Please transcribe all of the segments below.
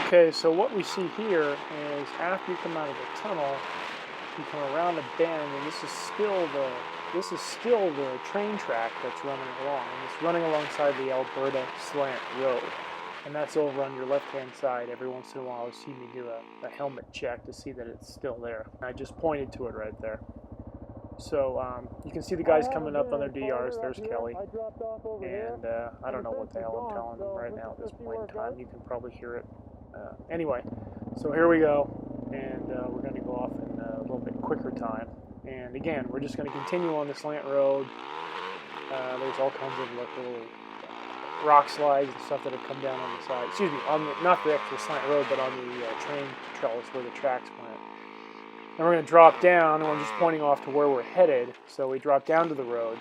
Okay, so what we see here is after you come out of the tunnel, you come around a bend, and this is still the train track that's running along, and it's running alongside the Elberta Slant Road, and that's over on your left-hand side. Every once in a while, you see me do a helmet check to see that it's still there. I just pointed to it right there. So you can see the guys coming up on their DRs. There's Kelly, and I don't know what the hell I'm telling them right now at this point in time. You can probably hear it. Anyway, so here we go, and we're going to go off in a little bit quicker time. And again, we're just going to continue on the slant road. There's all kinds of like little rock slides and stuff that have come down on the side. Excuse me, on the, not the actual slant road, but on the train trellis where the tracks went. And we're going to drop down, and we're just pointing off to where we're headed. So we drop down to the road,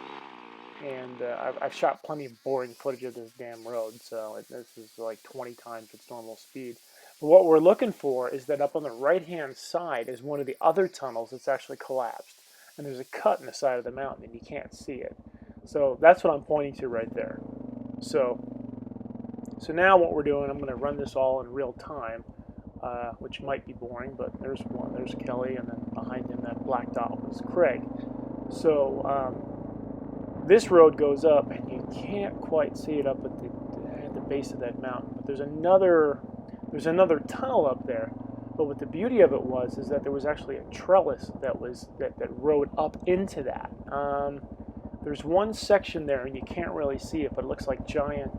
and I've shot plenty of boring footage of this damn road, so this is like 20 times its normal speed. But what we're looking for is that up on the right-hand side is one of the other tunnels that's actually collapsed. And there's a cut in the side of the mountain, and you can't see it. So that's what I'm pointing to right there. So now what we're doing, I'm going to run this all in real time. Which might be boring, but there's one. There's Kelly, and then behind him, that black dot was Kraig. So this road goes up, and you can't quite see it up at the base of that mountain. But there's another tunnel up there. But what the beauty of it is that there was actually a trellis that rode up into that. There's one section there, and you can't really see it, but it looks like giant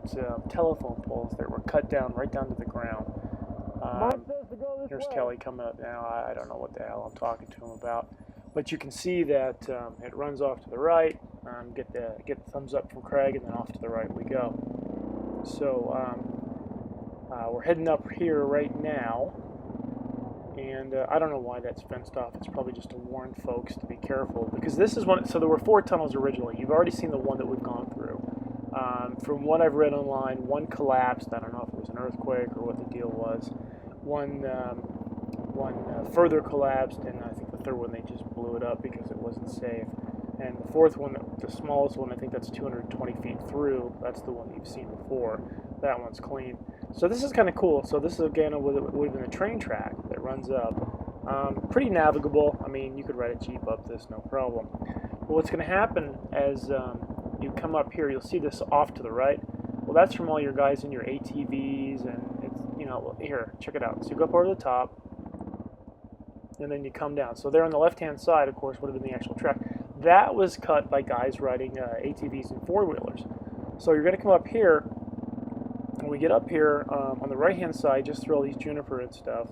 telephone poles that were cut down right down to the ground. Here's Kelly coming up now. I don't know what the hell I'm talking to him about, but you can see that it runs off to the right. Get the thumbs up from Kraig, and then off to the right we go. So we're heading up here right now, and I don't know why that's fenced off. It's probably just to warn folks to be careful, because this is one. So there were 4 tunnels originally. You've already seen the one that we've gone through. From what I've read online, one collapsed. I don't know if it was an earthquake or what the deal was. One further collapsed, and I think the third one they just blew it up because it wasn't safe. And the fourth one, the smallest one, I think that's 220 feet through. That's the one that you've seen before. That one's clean. So this is kind of cool. So this is again would have been a train track that runs up. Pretty navigable. I mean, you could ride a Jeep up this, no problem. But what's going to happen as you come up here, you'll see this off to the right. Well, that's from all your guys in your ATVs, and it's, you know, here, check it out. So you go up over the top, and then you come down. So there on the left-hand side, of course, would have been the actual track. That was cut by guys riding ATVs and four-wheelers. So you're going to come up here. When we get up here on the right-hand side, just through all these juniper and stuff,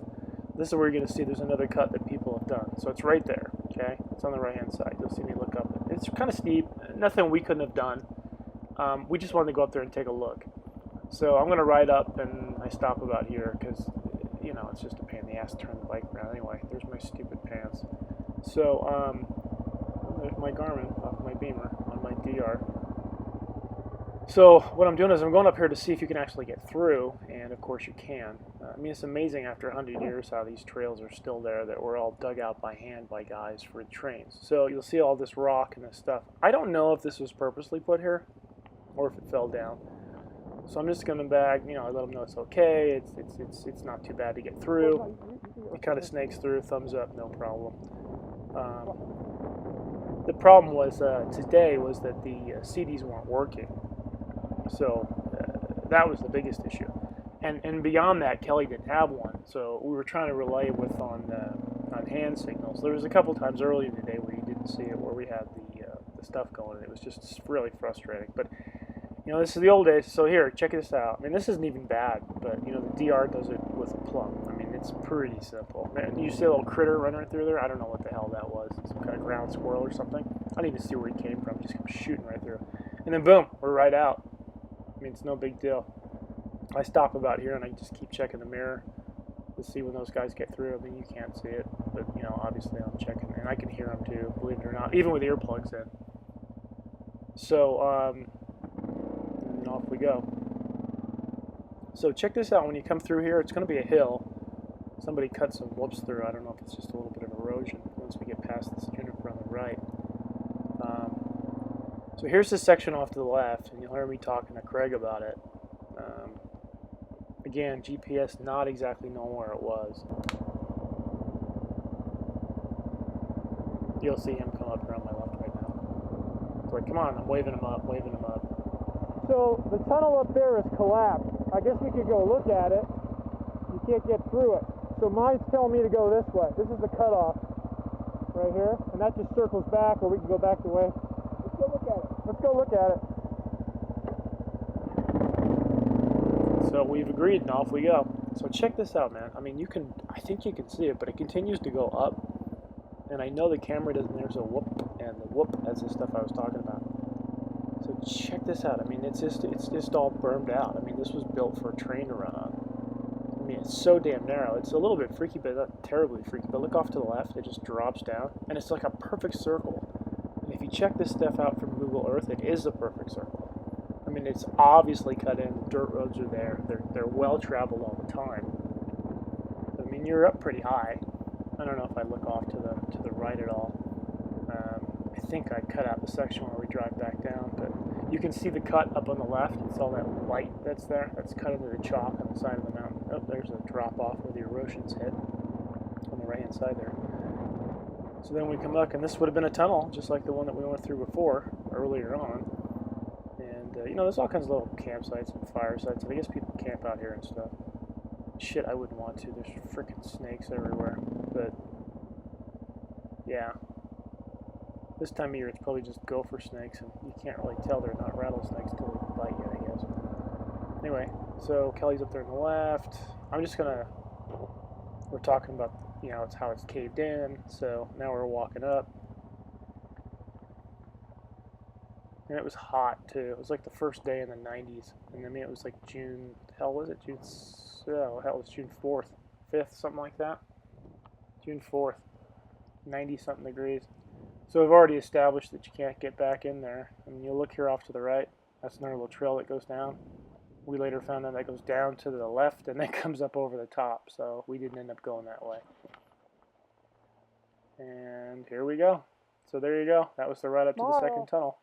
this is where you're going to see there's another cut that people have done. So it's right there, okay? It's on the right-hand side. You'll see me look up. It's kind of steep. Nothing we couldn't have done. We just wanted to go up there and take a look. So I'm going to ride up, and I stop about here because, you know, it's just a pain in the ass to turn the bike around. Anyway, there's my stupid pants. So there's my Garmin off my Beamer on my DR. So what I'm doing is I'm going up here to see if you can actually get through, and of course you can. I mean, it's amazing after 100 years how these trails are still there that were all dug out by hand by guys for trains. So you'll see all this rock and this stuff. I don't know if this was purposely put here or if it fell down. So I'm just going to back, you know, I let them know it's okay. It's not too bad to get through. It kind of snakes through, thumbs up, no problem. The problem was today was that the CDs weren't working. So that was the biggest issue. And beyond that, Kelly didn't have one. So we were trying to relay with on hand signals. There was a couple times earlier in the day where you didn't see it, where we had the stuff going, and it was just really frustrating. But you know, this is the old days. So here, check this out. I mean, this isn't even bad, but you know, the DR does it with a plumb. I mean, it's pretty simple. Man, you see a little critter running right through there? I don't know what the hell that was. Some kind of ground squirrel or something. I didn't even see where he came from. Just kept shooting right through. And then boom, we're right out. I mean, it's no big deal. I stop about here and I just keep checking the mirror to see when those guys get through. I mean, you can't see it, but you know, obviously I'm checking, and I can hear them too, believe it or not, even with earplugs in. So, and off we go. So check this out. When you come through here, it's going to be a hill. Somebody cut some whoops through. I don't know if it's just a little bit of erosion once we get past this juniper on the right. So here's this section off to the left, and you'll hear me talking to Kraig about it. Again, GPS not exactly knowing where it was. You'll see him come up around my left right now. It's like, come on, I'm waving him up, waving him up. So the tunnel up there is collapsed. I guess we could go look at it. You can't get through it. So mine's telling me to go this way. This is the cutoff right here, and that just circles back, or we can go back the way. Let's go look at it. Let's go look at it. So we've agreed, and off we go. So check this out, man. I mean, I think you can see it, but it continues to go up. And I know the camera doesn't, there's a whoop, and the whoop, that's the stuff I was talking about. So check this out. I mean, it's just all burned out. I mean, this was built for a train to run on. I mean, it's so damn narrow. It's a little bit freaky, but not terribly freaky. But look off to the left, it just drops down, and it's like a perfect circle. And if you check this stuff out from Google Earth, it is a perfect circle. I mean, it's obviously cut in. The dirt roads are there. They're well traveled all the time. I mean, you're up pretty high. I don't know if I look off to the right at all. I think I cut out the section where we drive back down, but you can see the cut up on the left. It's all that white that's there. That's cut into the chalk on the side of the mountain. Oh, there's a drop off where the erosion's hit on the right hand side there. So then we come back, and this would have been a tunnel, just like the one that we went through before, earlier on. And, you know, there's all kinds of little campsites and fire sites, and I guess people camp out here and stuff. Shit, I wouldn't want to. There's freaking snakes everywhere. But, yeah. This time of year, it's probably just gopher snakes, and you can't really tell they're not rattlesnakes until they bite you, I guess. Anyway, so Kelly's up there on the left. I'm just gonna, we're talking about, you know, it's how it's caved in, so now we're walking up. And it was hot, too. It was like the first day in the 90s, and I mean, it was like June, hell was it? June, oh, hell, it was June 4th, 5th, something like that. June 4th, 90-something degrees. So we've already established that you can't get back in there. I mean, you'll look here off to the right. That's another little trail that goes down. We later found out that goes down to the left and then comes up over the top. So we didn't end up going that way. And here we go. So there you go. That was the ride up to the second tunnel.